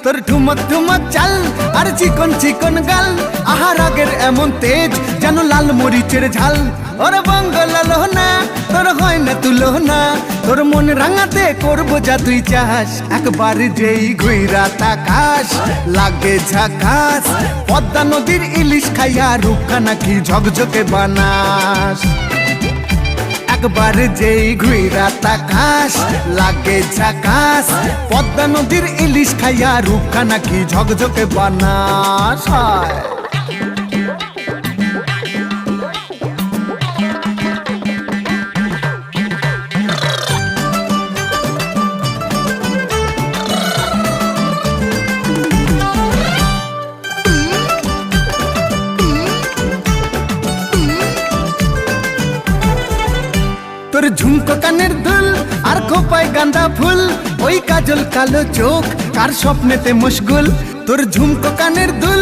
তোর ঠুমক ঠুমক চাল আর চিকন চিকন গাল, আহার আগের এমন তেজ যেন লাল মরিচের ঝাল। ওর বঙ্গলাল না তোর হয় না তুলো না, তোর মন রাঙাতে করবো যা তুই চাস। একবার যেই ঘুইরা তাকাস লাগে ঝাকাস, পদ্মা নদীর ইলিশ খাইয়া রূপখানা কি ঝকঝকে বানাস। একবার যেই ঘুইরা তাকাস লাগে ঝাকাস, পদ্মা নদীর ইলিশ খাইয়া রূপখানা কি ঝকঝকে বানাস। তোর ঝুমকো কানের দুল আর খোপায় গাঁদা ফুল, ওই কাজল কালো চোখ কার স্বপ্নেতে মশগুল। তোর ঝুমকো কানের দুল